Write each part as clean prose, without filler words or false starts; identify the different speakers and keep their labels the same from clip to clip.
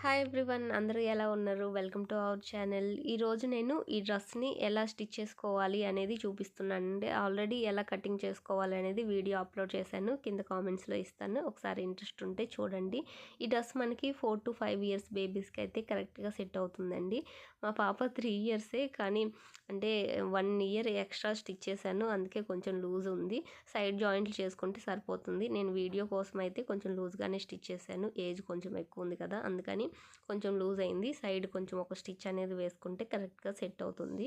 Speaker 1: Hi everyone, అందరూ ఎలా ఉన్నారు? Welcome to our channel. ఈరోజు నేను ఈ డ్రెస్ని ఎలా స్టిచ్ చేసుకోవాలి అనేది చూపిస్తున్నానండి. ఆల్రెడీ ఎలా కటింగ్ చేసుకోవాలి అనేది వీడియో అప్లోడ్ చేశాను, కింద కామెంట్స్లో ఇస్తాను, ఒకసారి ఇంట్రెస్ట్ ఉంటే చూడండి. ఈ డ్రెస్ మనకి 4 to 5 ఇయర్స్ బేబీస్కి అయితే కరెక్ట్గా సెట్ అవుతుందండి. మా పాప 3 ఇయర్సే, కానీ అంటే 1 ఇయర్ ఎక్స్ట్రా స్టిచ్ చేశాను, అందుకే కొంచెం లూజ్ ఉంది. సైడ్ జాయింట్లు చేసుకుంటే సరిపోతుంది. నేను వీడియో కోసం అయితే కొంచెం లూజ్గానే స్టిచ్ చేశాను, ఏజ్ కొంచెం ఎక్కువ ఉంది కదా, అందుకని కొంచెం లూజ్ అయింది. సైడ్ కొంచెం ఒక స్టిచ్ అనేది వేసుకుంటే కరెక్ట్గా సెట్ అవుతుంది.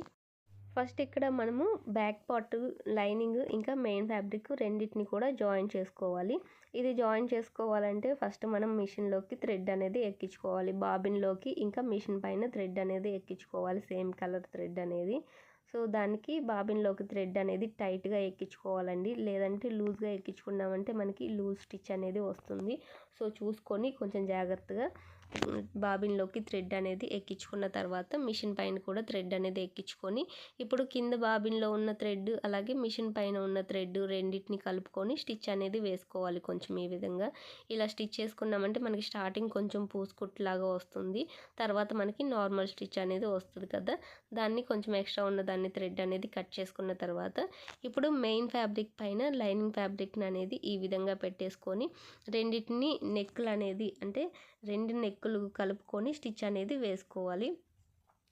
Speaker 1: ఫస్ట్ ఇక్కడ మనము బ్యాక్ పార్ట్ లైనింగ్ ఇంకా మెయిన్ ఫ్యాబ్రిక్ రెండింటిని కూడా జాయిన్ చేసుకోవాలి. ఇది జాయిన్ చేసుకోవాలంటే ఫస్ట్ మనం మిషన్లోకి థ్రెడ్ అనేది ఎక్కించుకోవాలి. బాబిన్లోకి ఇంకా మిషన్ పైన థ్రెడ్ అనేది ఎక్కించుకోవాలి, సేమ్ కలర్ థ్రెడ్ అనేది. సో దానికి బాబిన్లోకి థ్రెడ్ అనేది టైట్గా ఎక్కించుకోవాలండి, లేదంటే లూజ్గా ఎక్కించుకున్నామంటే మనకి లూజ్ స్టిచ్ అనేది వస్తుంది. సో చూసుకొని కొంచెం జాగ్రత్తగా బాబిన్లోకి థ్రెడ్ అనేది ఎక్కించుకున్న తర్వాత మిషన్ పైన కూడా థ్రెడ్ అనేది ఎక్కించుకొని, ఇప్పుడు కింద బాబిన్లో ఉన్న థ్రెడ్ అలాగే మిషన్ పైన ఉన్న థ్రెడ్ రెండింటిని కలుపుకొని స్టిచ్ అనేది వేసుకోవాలి. కొంచెం ఈ విధంగా ఇలా స్టిచ్ చేసుకున్నామంటే మనకి స్టార్టింగ్ కొంచెం పూసుకుట్లాగా వస్తుంది, తర్వాత మనకి నార్మల్ స్టిచ్ అనేది వస్తుంది కదా. దాన్ని కొంచెం ఎక్స్ట్రా ఉన్న దాన్ని థ్రెడ్ అనేది కట్ చేసుకున్న తర్వాత ఇప్పుడు మెయిన్ ఫ్యాబ్రిక్ పైన లైనింగ్ ఫ్యాబ్రిక్ అనేది ఈ విధంగా పెట్టేసుకొని రెండింటిని నెక్కులు అనేది అంటే రెండు నెక్కులు కలుపుకొని స్టిచ్ అనేది వేసుకోవాలి.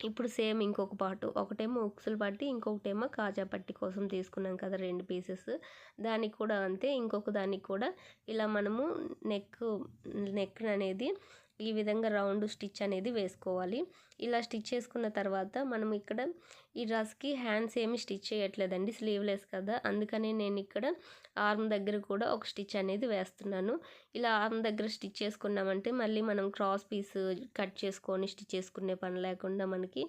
Speaker 1: ఇప్పుడు సేమ్ ఇంకొక పార్ట్, ఒకటేమో ఉక్సులు పట్టి ఇంకొకటేమో కాజా పట్టి కోసం తీసుకున్నాం కదా 2 పీసెస్, దానికి కూడా అంతే. ఇంకొక దానికి కూడా ఇలా మనము నెక్ అనేది ఈ విధంగా రౌండ్ స్టిచ్ అనేది వేసుకోవాలి. ఇలా స్టిచ్ చేసుకున్న తర్వాత మనం ఇక్కడ ఈ డ్రెస్కి హ్యాండ్స్ ఏమి స్టిచ్ చేయట్లేదండి, స్లీవ్లెస్ కదా, అందుకని నేను ఇక్కడ ఆర్మ్ దగ్గర కూడా ఒక స్టిచ్ అనేది వేస్తున్నాను. ఇలా ఆర్మ్ దగ్గర స్టిచ్ చేసుకున్నామంటే మళ్ళీ మనం క్రాస్ పీస్ కట్ చేసుకొని స్టిచ్ చేసుకునే పని లేకుండా మనకి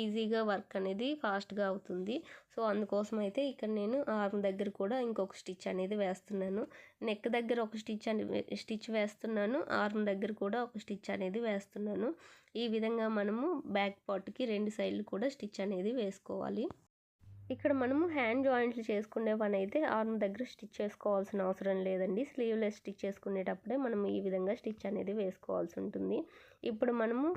Speaker 1: ఈజీగా వర్క్ అనేది ఫాస్ట్గా అవుతుంది. సో అందుకోసం అయితే ఇక్కడ నేను ఆర్మ్ దగ్గర కూడా ఇంకొక స్టిచ్ అనేది వేస్తున్నాను. నెక్ దగ్గర ఒక స్టిచ్ వేస్తున్నాను, ఆర్మ్ దగ్గర కూడా ఒక స్టిచ్ అనేది వేస్తున్నాను. ఈ విధంగా మనము బ్యాక్ పార్ట్కి 2 సైడ్లు కూడా స్టిచ్ అనేది వేసుకోవాలి. ఇక్కడ మనము హ్యాండ్ జాయింట్లు చేసుకునే పని అయితే ఆర్మ్ దగ్గర స్టిచ్ చేసుకోవాల్సిన అవసరం లేదండి. స్లీవ్లెస్ స్టిచ్ చేసుకునేటప్పుడే మనం ఈ విధంగా స్టిచ్ అనేది వేసుకోవాల్సి ఉంటుంది. ఇప్పుడు మనము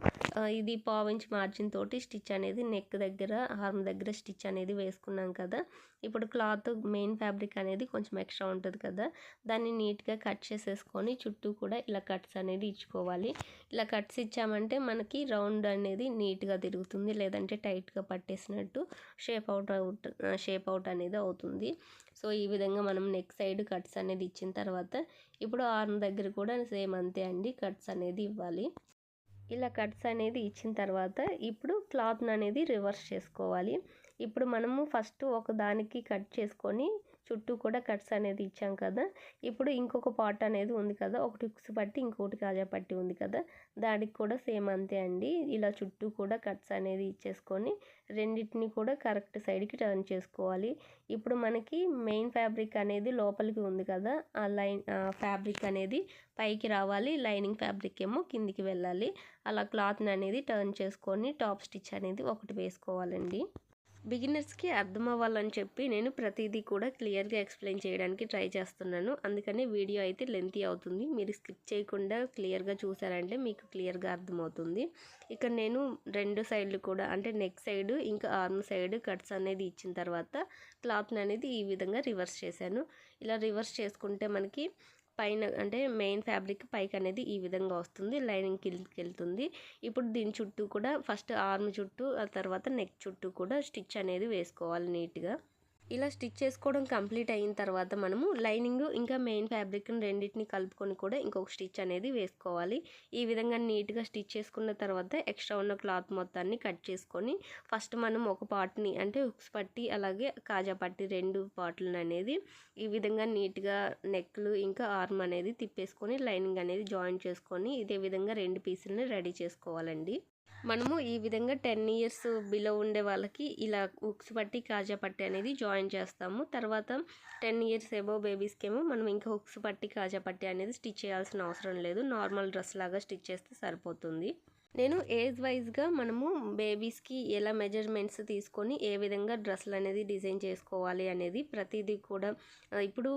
Speaker 1: ఇది పావించి మార్జిన్ తోటి స్టిచ్ అనేది నెక్ దగ్గర ఆర్మ్ దగ్గర స్టిచ్ అనేది వేసుకున్నాం కదా. ఇప్పుడు క్లాత్ మెయిన్ ఫ్యాబ్రిక్ అనేది కొంచెం ఎక్స్ట్రా ఉంటుంది కదా, దాన్ని నీట్గా కట్ చేసేసుకొని చుట్టూ కూడా ఇలా కట్స్ అనేది ఇచ్చుకోవాలి. ఇలా కట్స్ ఇచ్చామంటే మనకి రౌండ్ అనేది నీట్గా తిరుగుతుంది, లేదంటే టైట్గా పట్టేసినట్టు షేప్ అవుట్ అనేది అవుతుంది. సో ఈ విధంగా మనం నెక్ సైడ్ కట్స్ అనేది ఇచ్చిన తర్వాత ఇప్పుడు ఆర్మ్ దగ్గర కూడా సేమ్ అంతే అండి, కట్స్ అనేది ఇవ్వాలి. ఇలా కట్స్ అనేది ఇచ్చిన తర్వాత ఇప్పుడు క్లాత్ని అనేది రివర్స్ చేసుకోవాలి. ఇప్పుడు మనము ఫస్ట్ ఒక దానికి కట్ చేసుకొని చుట్టూ కూడా కట్స్ అనేది ఇచ్చాం కదా, ఇప్పుడు ఇంకొక పార్ట్ అనేది ఉంది కదా, ఒకటి ఉక్స్ పట్టి ఇంకొకటి కాజా పట్టి ఉంది కదా, దానికి కూడా సేమ్ అంతే అండి. ఇలా చుట్టూ కూడా కట్స్ అనేది ఇచ్చేసుకొని రెండింటిని కూడా కరెక్ట్ సైడ్కి టర్న్ చేసుకోవాలి. ఇప్పుడు మనకి మెయిన్ ఫ్యాబ్రిక్ అనేది లోపలికి ఉంది కదా, ఆ ఫ్యాబ్రిక్ అనేది పైకి రావాలి, లైనింగ్ ఫ్యాబ్రిక్ ఏమో కిందికి వెళ్ళాలి. అలా క్లాత్ని అనేది టర్న్ చేసుకొని టాప్ స్టిచ్ అనేది ఒకటి వేసుకోవాలండి. బిగినర్స్కి అర్థం అవ్వాలని చెప్పి నేను ప్రతిదీ కూడా క్లియర్గా ఎక్స్ప్లెయిన్ చేయడానికి ట్రై చేస్తున్నాను, అందుకని వీడియో అయితే లెంతీ అవుతుంది. మీరు స్కిప్ చేయకుండా క్లియర్గా చూసారంటే మీకు క్లియర్గా అర్థమవుతుంది. ఇక్కడ నేను 2 సైడ్లు కూడా అంటే నెక్ సైడ్ ఇంకా ఆర్మ్ సైడ్ కట్స్ అనేది ఇచ్చిన తర్వాత క్లాత్ని అనేది ఈ విధంగా రివర్స్ చేశాను. ఇలా రివర్స్ చేసుకుంటే మనకి పైన అంటే మెయిన్ ఫ్యాబ్రిక్ పైకి అనేది ఈ విధంగా వస్తుంది, లైనింగ్ కిందకి వెళ్తుంది. ఇప్పుడు దీని చుట్టూ కూడా ఫస్ట్ ఆర్మ్ చుట్టూ ఆ తర్వాత నెక్ చుట్టూ కూడా స్టిచ్ అనేది వేసుకోవాలి నీట్గా. ఇలా స్టిచ్ చేసుకోవడం కంప్లీట్ అయిన తర్వాత మనము లైనింగ్ ఇంకా మెయిన్ ఫ్యాబ్రిక్ని రెండింటిని కలుపుకొని కూడా ఇంకొక స్టిచ్ అనేది వేసుకోవాలి. ఈ విధంగా నీట్గా స్టిచ్ చేసుకున్న తర్వాత ఎక్స్ట్రా ఉన్న క్లాత్ మొత్తాన్ని కట్ చేసుకొని ఫస్ట్ మనం ఒక పార్ట్ని అంటే హుక్స్ పట్టి అలాగే కాజా పట్టి 2 పార్ట్లను అనేది ఈ విధంగా నీట్గా నెక్లు ఇంకా ఆర్మ్ అనేది తిప్పేసుకొని లైనింగ్ అనేది జాయిన్ చేసుకొని ఇదే విధంగా 2 పీసులని రెడీ చేసుకోవాలండి. మనము ఈ విధంగా 10 ఇయర్స్ బిలో ఉండే వాళ్ళకి ఇలా హుక్స్ పట్టి కాజా పట్టి అనేది జాయిన్ చేస్తాము. తర్వాత 10 ఇయర్స్ అబోవ్ బేబీస్కేమో మనం ఇంకా హుక్స్ పట్టి కాజా పట్టి అనేది స్టిచ్ చేయాల్సిన అవసరం లేదు. నార్మల్ డ్రెస్ లాగా స్టిచ్ చేస్తే సరిపోతుంది. నేను ఏజ్ వైజ్గా మనము బేబీస్కి ఎలా మెజర్మెంట్స్ తీసుకొని ఏ విధంగా డ్రెస్సులు అనేది డిజైన్ చేసుకోవాలి అనేది ప్రతిదీ కూడా ఇప్పుడు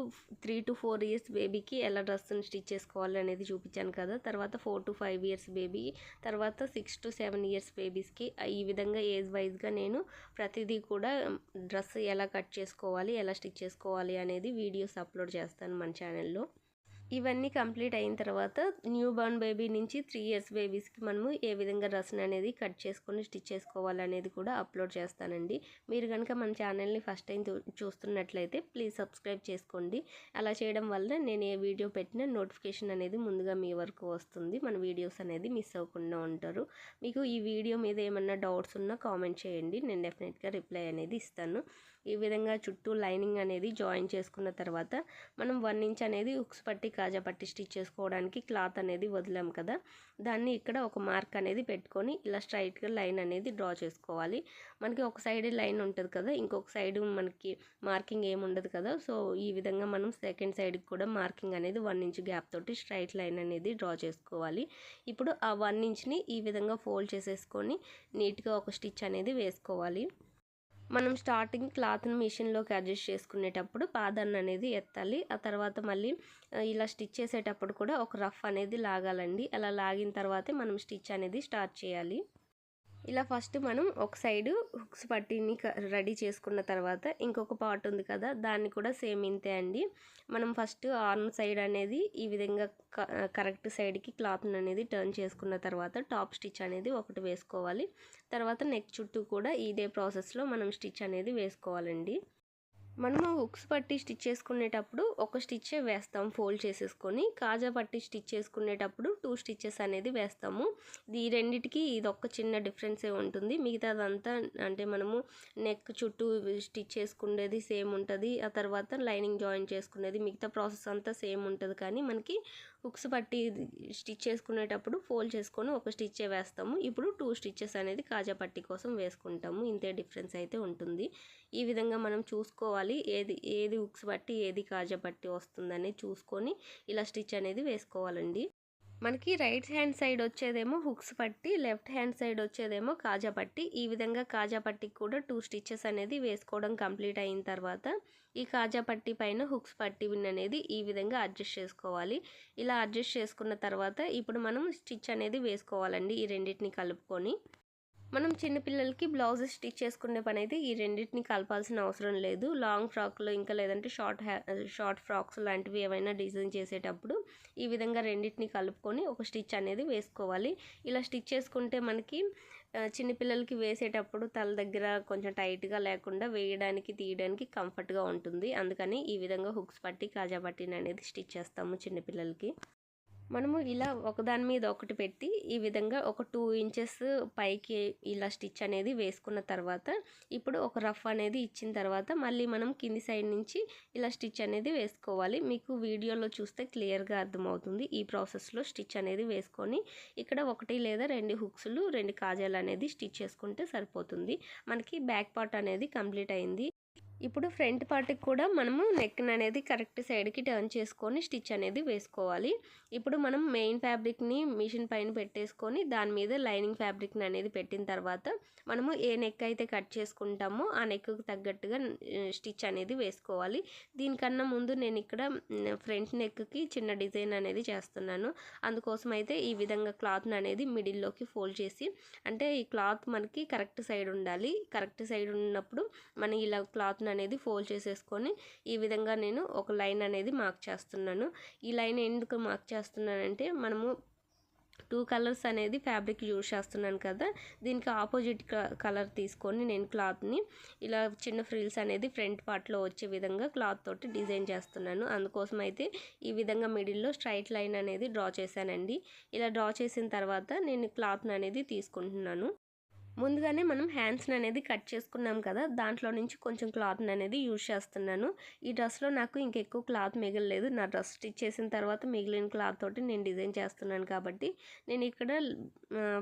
Speaker 1: 3 to 4 ఇయర్స్ బేబీకి ఎలా డ్రెస్ని స్టిచ్ చేసుకోవాలి అనేది చూపించాను కదా. తర్వాత 4 to 5 ఇయర్స్ బేబీ, తర్వాత 6 to 7 ఇయర్స్ బేబీస్కి ఈ విధంగా ఏజ్ వైజ్గా నేను ప్రతిదీ కూడా డ్రెస్ ఎలా కట్ చేసుకోవాలి, ఎలా స్టిచ్ చేసుకోవాలి అనేది వీడియోస్ అప్లోడ్ చేస్తాను మన ఛానల్లో. ఇవన్నీ కంప్లీట్ అయిన తర్వాత న్యూ బార్న్ బేబీ నుంచి 3 ఇయర్స్ బేబీస్కి మనము ఏ విధంగా డ్రెస్ని అనేది కట్ చేసుకొని స్టిచ్ చేసుకోవాలి అనేది కూడా అప్లోడ్ చేస్తానండి. మీరు కనుక మన ఛానల్ని ఫస్ట్ టైం చూస్తున్నట్లయితే ప్లీజ్ సబ్స్క్రైబ్ చేసుకోండి. అలా చేయడం వల్ల నేను ఏ వీడియో పెట్టినా నోటిఫికేషన్ అనేది ముందుగా మీ వరకు వస్తుంది. మన వీడియోస్ అనేది మిస్ అవ్వకుండా ఉంటారు. మీకు ఈ వీడియో మీద ఏమన్నా డౌట్స్ ఉన్నా కామెంట్ చేయండి, నేను డెఫినెట్గా రిప్లై అనేది ఇస్తాను. ఈ విధంగా చుట్టూ లైనింగ్ అనేది జాయిన్ చేసుకున్న తర్వాత మనం 1 ఇంచ్ అనేది హుక్స్ పట్టి కాజా పట్టి స్టిచ్ చేసుకోవడానికి క్లాత్ అనేది వదిలాం కదా, దాన్ని ఇక్కడ ఒక మార్క్ అనేది పెట్టుకొని ఇలా స్ట్రైట్గా లైన్ అనేది డ్రా చేసుకోవాలి. మనకి ఒక సైడ్ లైన్ ఉంటుంది కదా, ఇంకొక సైడ్ మనకి మార్కింగ్ ఏమి ఉండదు కదా. సో ఈ విధంగా మనం సెకండ్ సైడ్కి కూడా మార్కింగ్ అనేది 1 ఇంచ్ గ్యాప్ తోటి స్ట్రైట్ లైన్ అనేది డ్రా చేసుకోవాలి. ఇప్పుడు ఆ 1 ఇంచ్ని ఈ విధంగా ఫోల్డ్ చేసేసుకొని నీట్గా ఒక స్టిచ్ అనేది వేసుకోవాలి. మనం స్టార్టింగ్ క్లాత్ని మిషన్లోకి అడ్జస్ట్ చేసుకునేటప్పుడు పాదాన్ని అనేది ఎత్తాలి. ఆ తర్వాత మళ్ళీ ఇలా స్టిచ్ చేసేటప్పుడు కూడా ఒక రఫ్ అనేది లాగాలండి. అలా లాగిన తర్వాతే మనం స్టిచ్ అనేది స్టార్ట్ చేయాలి. ఇలా ఫస్ట్ మనం ఒక సైడు హుక్స్ పట్టీని రెడీ చేసుకున్న తర్వాత ఇంకొక పార్ట్ ఉంది కదా, దాన్ని కూడా సేమ్ ఇంతే అండి. మనం ఫస్ట్ ఆర్మ్ సైడ్ అనేది ఈ విధంగా కరెక్ట్ సైడ్కి క్లాత్ని అనేది టర్న్ చేసుకున్న తర్వాత టాప్ స్టిచ్ అనేది ఒకటి వేసుకోవాలి. తర్వాత నెక్ చుట్టూ కూడా ఇదే ప్రాసెస్లో మనం స్టిచ్ అనేది వేసుకోవాలండి. మనము హుక్స్ పట్టి స్టిచ్ చేసుకునేటప్పుడు ఒక స్టిచ్చే వేస్తాం ఫోల్డ్ చేసేసుకొని. కాజా పట్టి స్టిచ్ చేసుకునేటప్పుడు 2 స్టిచెస్ అనేది వేస్తాము. ఈ రెండిటికి ఇది ఒక చిన్న డిఫరెన్సే ఉంటుంది. మిగతాదంతా అంటే మనము నెక్ చుట్టూ స్టిచ్ చేసుకునేది సేమ్ ఉంటుంది. ఆ తర్వాత లైనింగ్ జాయిన్ చేసుకునేది మిగతా ప్రాసెస్ అంతా సేమ్ ఉంటుంది. కానీ మనకి హుక్స్ పట్టి స్టిచ్ చేసుకునేటప్పుడు ఫోల్డ్ చేసుకొని ఒక స్టిచ్చే వేస్తాము. ఇప్పుడు 2 స్టిచెస్ అనేది కాజా పట్టి కోసం వేసుకుంటాము. ఇంతే డిఫరెన్స్ అయితే ఉంటుంది. ఈ విధంగా మనం చూసుకోవాలి ఏది హుక్స్ పట్టి ఏది కాజా పట్టి వస్తుందని చూసుకొని ఇలా స్టిచ్ అనేది వేసుకోవాలండి. మనకి రైట్ హ్యాండ్ సైడ్ వచ్చేదేమో హుక్స్ పట్టి, లెఫ్ట్ హ్యాండ్ సైడ్ వచ్చేదేమో కాజా పట్టి. ఈ విధంగా కాజా పట్టికి కూడా 2 స్టిచెస్ అనేది వేసుకోవడం కంప్లీట్ అయిన తర్వాత ఈ కాజా పట్టి పైన హుక్స్ పట్టి విన్ అనేది ఈ విధంగా అడ్జస్ట్ చేసుకోవాలి. ఇలా అడ్జస్ట్ చేసుకున్న తర్వాత ఇప్పుడు మనం స్టిచ్ అనేది వేసుకోవాలండి ఈ రెండింటిని కలుపుకొని. మనం చిన్నపిల్లలకి బ్లౌజెస్ స్టిచ్ చేసుకునే పని అయితే ఈ రెండింటిని కలపాల్సిన అవసరం లేదు. లాంగ్ ఫ్రాక్లో ఇంకా లేదంటే షార్ట్ ఫ్రాక్స్ లాంటివి ఏమైనా డిజైన్ చేసేటప్పుడు ఈ విధంగా రెండింటిని కలుపుకొని ఒక స్టిచ్ అనేది వేసుకోవాలి. ఇలా స్టిచ్ చేసుకుంటే మనకి చిన్నపిల్లలకి వేసేటప్పుడు తల దగ్గర కొంచెం టైట్గా లేకుండా వేయడానికి తీయడానికి కంఫర్ట్గా ఉంటుంది. అందుకని ఈ విధంగా హుక్స్ పట్టి కాజా పట్టిని అనేది స్టిచ్ చేస్తాము చిన్నపిల్లలకి. మనము ఇలా ఒకదాని మీద ఒకటి పెట్టి ఈ విధంగా ఒక 2 ఇంచెస్ పైకి ఇలా స్టిచ్ అనేది వేసుకున్న తర్వాత ఇప్పుడు ఒక రఫ్ అనేది ఇచ్చిన తర్వాత మళ్ళీ మనం కింది సైడ్ నుంచి ఇలా స్టిచ్ అనేది వేసుకోవాలి. మీకు వీడియోలో చూస్తే క్లియర్గా అర్థమవుతుంది. ఈ ప్రాసెస్లో స్టిచ్ అనేది వేసుకొని ఇక్కడ 1 లేదా 2 హుక్స్లు 2 కాజాలు అనేది స్టిచ్ చేసుకుంటే సరిపోతుంది. మనకి బ్యాక్ పార్ట్ అనేది కంప్లీట్ అయింది. ఇప్పుడు ఫ్రంట్ పార్ట్కి కూడా మనము నెక్ని అనేది కరెక్ట్ సైడ్కి టర్న్ చేసుకొని స్టిచ్ అనేది వేసుకోవాలి. ఇప్పుడు మనం మెయిన్ ఫ్యాబ్రిక్ని మిషన్ పైన పెట్టేసుకొని దాని మీద లైనింగ్ ఫ్యాబ్రిక్ని అనేది పెట్టిన తర్వాత మనము ఏ నెక్ అయితే కట్ చేసుకుంటామో ఆ నెక్కి తగ్గట్టుగా స్టిచ్ అనేది వేసుకోవాలి. దీనికన్నా ముందు నేను ఇక్కడ ఫ్రంట్ నెక్కి చిన్న డిజైన్ అనేది చేస్తున్నాను. అందుకోసం అయితే ఈ విధంగా క్లాత్ని అనేది మిడిల్లోకి ఫోల్డ్ చేసి, అంటే ఈ క్లాత్ మనకి కరెక్ట్ సైడ్ ఉండాలి. కరెక్ట్ సైడ్ ఉన్నప్పుడు మనం ఇలా క్లాత్ని అనేది ఫోల్డ్ చేసేసుకొని ఈ విధంగా నేను ఒక లైన్ అనేది మార్క్ చేస్తున్నాను. ఈ లైన్ ఎందుకు మార్క్ చేస్తున్నానంటే మనము 2 కలర్స్ అనేది ఫ్యాబ్రిక్ యూజ్ చేస్తున్నాను కదా, దీనికి ఆపోజిట్ కలర్ తీసుకొని నేను క్లాత్ని ఇలా చిన్న ఫ్రిల్స్ అనేది ఫ్రంట్ పార్ట్లో వచ్చే విధంగా క్లాత్ తోటి డిజైన్ చేస్తున్నాను. అందుకోసం అయితే ఈ విధంగా మిడిల్లో స్ట్రైట్ లైన్ అనేది డ్రా చేశానండి. ఇలా డ్రా చేసిన తర్వాత నేను క్లాత్ని అనేది తీసుకుంటున్నాను. ముందుగానే మనం హ్యాండ్స్ని అనేది కట్ చేసుకున్నాం కదా, దాంట్లో నుంచి కొంచెం క్లాత్ని అనేది యూజ్ చేస్తున్నాను. ఈ డ్రెస్లో నాకు ఇంకెక్కువ క్లాత్ మిగలలేదు. నా డ్రెస్ స్టిచ్ చేసిన తర్వాత మిగిలిన క్లాత్ తోటి నేను డిజైన్ చేస్తున్నాను కాబట్టి నేను ఇక్కడ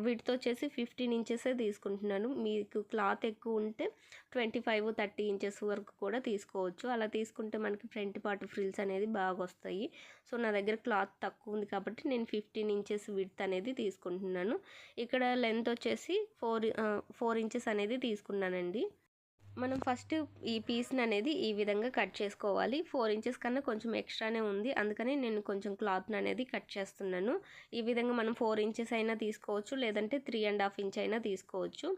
Speaker 1: వీటితో వచ్చేసి 15 ఇంచెసే తీసుకుంటున్నాను. మీకు క్లాత్ ఎక్కువ ఉంటే 25, 30 ఇంచెస్ వరకు కూడా తీసుకోవచ్చు. అలా తీసుకుంటే మనకి ఫ్రంట్ పార్ట్ ఫ్రిల్స్ అనేది బాగా వస్తాయి. సో నా దగ్గర క్లాత్ తక్కువ ఉంది కాబట్టి నేను 15 ఇంచెస్ విడ్త్ అనేది తీసుకుంటున్నాను. ఇక్కడ లెంత్ వచ్చేసి 4 ఇంచెస్ అనేది తీసుకున్నానండి. మనం ఫస్ట్ ఈ పీస్ని అనేది ఈ విధంగా కట్ చేసుకోవాలి. 4 ఇంచెస్ కన్నా కొంచెం ఎక్స్ట్రానే ఉంది, అందుకని నేను కొంచెం క్లాత్ని అనేది కట్ చేస్తున్నాను. ఈ విధంగా మనం 4 ఇంచెస్ అయినా తీసుకోవచ్చు, లేదంటే 3.5 ఇంచ్ అయినా తీసుకోవచ్చు.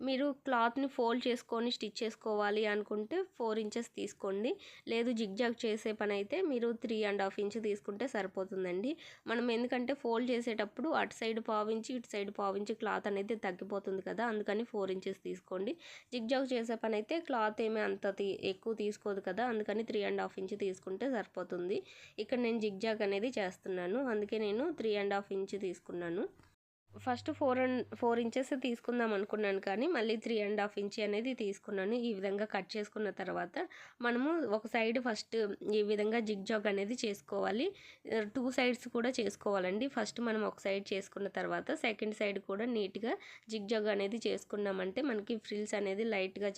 Speaker 1: మీరు క్లాత్ని ఫోల్డ్ చేసుకొని స్టిచ్ చేసుకోవాలి అనుకుంటే 4 ఇంచెస్ తీసుకోండి. లేదు జిగ్జాగ్ చేసే పని అయితే మీరు 3.5 ఇంచ్ తీసుకుంటే సరిపోతుందండి. మనం ఎందుకంటే ఫోల్డ్ చేసేటప్పుడు అటు సైడ్ పావించి ఇటు సైడ్ పావించి క్లాత్ అనేది తగ్గిపోతుంది కదా, అందుకని 4 ఇంచెస్ తీసుకోండి. జిగ్జాగ్ చేసే పని అయితే క్లాత్ ఏమీ అంత ఎక్కువ తీసుకోదు కదా, అందుకని 3.5 ఇంచ్ తీసుకుంటే సరిపోతుంది. ఇక్కడ నేను జిగ్జాగ్ అనేది చేస్తున్నాను, అందుకే నేను 3.5 ఇంచ్ తీసుకున్నాను. ఫస్ట్ 4 ఇంచెస్ తీసుకుందాం అనుకున్నాను, కానీ మళ్ళీ 3.5 ఇంచ్ అనేది తీసుకున్నాను. ఈ విధంగా కట్ చేసుకున్న తర్వాత మనము ఒక సైడ్ ఫస్ట్ ఈ విధంగా జిగ్జాగ్ అనేది చేసుకోవాలి. 2 సైడ్స్ కూడా చేసుకోవాలండి. ఫస్ట్ మనం ఒక సైడ్ చేసుకున్న తర్వాత సెకండ్ సైడ్ కూడా నీట్గా జిగ్జాగ్ అనేది చేసుకున్నామంటే మనకి ఫ్రిల్స్ అనేది లైట్గా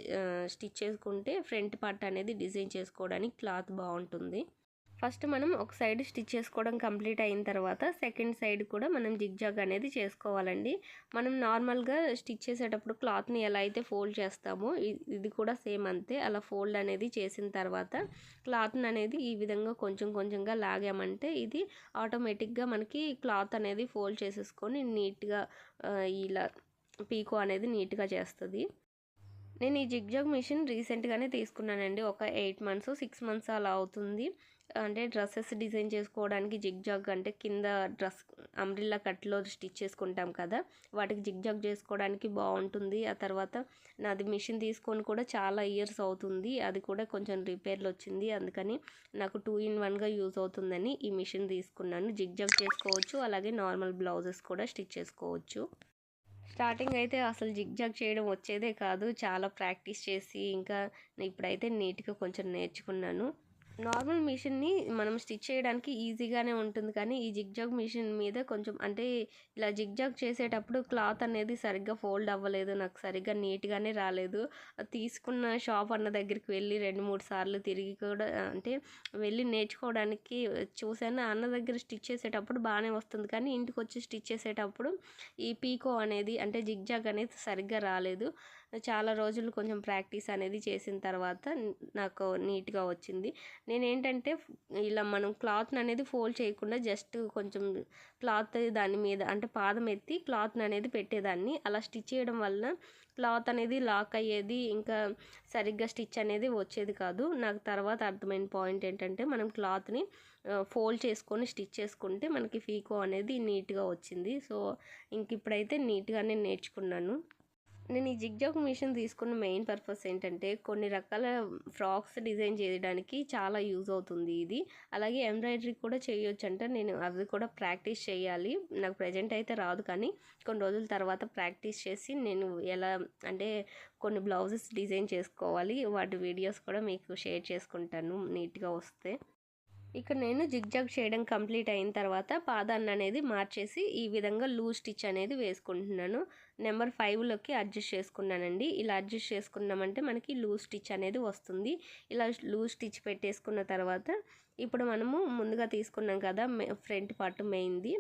Speaker 1: స్టిచ్ చేసుకుంటే ఫ్రంట్ పార్ట్ అనేది డిజైన్ చేసుకోవడానికి క్లాత్ బాగుంటుంది. ఫస్ట్ మనం ఒక సైడ్ స్టిచ్ చేసుకోవడం కంప్లీట్ అయిన తర్వాత సెకండ్ సైడ్ కూడా మనం జిగ్జాగ్ అనేది చేసుకోవాలండి. మనం నార్మల్గా స్టిచ్ చేసేటప్పుడు క్లాత్ని ఎలా అయితే ఫోల్డ్ చేస్తామో ఇది కూడా సేమ్ అంతే. అలా ఫోల్డ్ అనేది చేసిన తర్వాత క్లాత్ని అనేది ఈ విధంగా కొంచెం కొంచెంగా లాగామంటే ఇది ఆటోమేటిక్గా మనకి క్లాత్ అనేది ఫోల్డ్ చేసేసుకొని నీట్గా ఇలా పీకో అనేది నీట్గా చేస్తుంది. నేను ఈ జిగ్జాగ్ మిషన్ రీసెంట్గానే తీసుకున్నానండి. ఒక 8 మంత్స్ 6 మంత్స్ అలా అవుతుంది. అంటే డ్రెస్సెస్ డిజైన్ చేసుకోవడానికి జిగ్జాగ్ అంటే కింద డ్రెస్ అంబ్రిల్లా కట్లో స్టిచ్ చేసుకుంటాం కదా, వాటికి జిగ్జాగ్ చేసుకోవడానికి బాగుంటుంది. ఆ తర్వాత నాది మిషన్ తీసుకొని కూడా చాలా ఇయర్స్ అవుతుంది, అది కూడా కొంచెం రిపేర్లు వచ్చింది. అందుకని నాకు 2 in 1గా యూజ్ అవుతుందని ఈ మిషన్ తీసుకున్నాను. జిగ్జాగ్ చేసుకోవచ్చు, అలాగే నార్మల్ బ్లౌజెస్ కూడా స్టిచ్ చేసుకోవచ్చు. స్టార్టింగ్ అయితే అసలు జిగ్జాగ్ చేయడం వచ్చేదే కాదు. చాలా ప్రాక్టీస్ చేసి ఇంకా ఇప్పుడైతే నీట్గా కొంచెం నేర్చుకున్నాను. నార్మల్ మిషన్ని మనం స్టిచ్ చేయడానికి ఈజీగానే ఉంటుంది, కానీ ఈ జిగ్జాగ్ మిషన్ మీద కొంచెం అంటే ఇలా జిగ్జాగ్ చేసేటప్పుడు క్లాత్ అనేది సరిగ్గా ఫోల్డ్ అవ్వలేదు, నాకు సరిగ్గా నీట్గానే రాలేదు. తీసుకున్న షాప్ అన్న దగ్గరికి వెళ్ళి 2-3 సార్లు తిరిగి కూడా అంటే వెళ్ళి నేర్చుకోవడానికి చూశాను. అన్న దగ్గర స్టిచ్ చేసేటప్పుడు బాగానే వస్తుంది, కానీ ఇంటికి వచ్చి స్టిచ్ చేసేటప్పుడు ఈ పీకో అనేది అంటే జిగ్జాగ్ అనేది సరిగ్గా రాలేదు. చాలా రోజులు కొంచెం ప్రాక్టీస్ అనేది చేసిన తర్వాత నాకు నీట్గా వచ్చింది. నేనేంటంటే ఇలా మనం క్లాత్ని అనేది ఫోల్డ్ చేయకుండా జస్ట్ కొంచెం క్లాత్ దాని మీద అంటే పాదం ఎత్తి క్లాత్ని అనేది పెట్టేదాన్ని. అలా స్టిచ్ చేయడం వలన క్లాత్ అనేది లాక్ అయ్యేది, ఇంకా సరిగ్గా స్టిచ్ అనేది వచ్చేది కాదు. నాకు తర్వాత అర్థమైన పాయింట్ ఏంటంటే మనం క్లాత్ని ఫోల్డ్ చేసుకొని స్టిచ్ చేసుకుంటే మనకి పీకో అనేది నీట్గా వచ్చింది. సో ఇంక ఇప్పుడైతే నీట్గానే నేర్చుకున్నాను. నేను ఈ జిగ్జాగ్ మిషన్ తీసుకున్న మెయిన్ పర్పస్ ఏంటంటే కొన్ని రకాల ఫ్రాక్స్ డిజైన్ చేయడానికి చాలా యూజ్ అవుతుంది ఇది. అలాగే ఎంబ్రాయిడరీ కూడా చేయొచ్చంట. నేను అవి కూడా ప్రాక్టీస్ చేయాలి. నాకు ప్రజెంట్ అయితే రాదు, కానీ కొన్ని రోజుల తర్వాత ప్రాక్టీస్ చేసి నేను ఎలా అంటే కొన్ని బ్లౌజెస్ డిజైన్ చేసుకోవాలి. వాటి వీడియోస్ కూడా మీకు షేర్ చేసుకుంటాను నీట్గా వస్తే. ఇక్కడ నేను జిగ్జాగ్ చేయడం కంప్లీట్ అయిన తర్వాత పాదాన్ని అనేది మార్చేసి ఈ విధంగా లూజ్ స్టిచ్ అనేది వేసుకుంటున్నాను. నెంబర్ 5లోకి అడ్జస్ట్ చేసుకున్నానండి. ఇలా అడ్జస్ట్ చేసుకున్నామంటే మనకి లూజ్ స్టిచ్ అనేది వస్తుంది. ఇలా లూజ్ స్టిచ్ పెట్టేసుకున్న తర్వాత ఇప్పుడు మనము ముందుగా తీసుకున్నాం కదా ఫ్రంట్ పార్ట్ మెయిన్ది,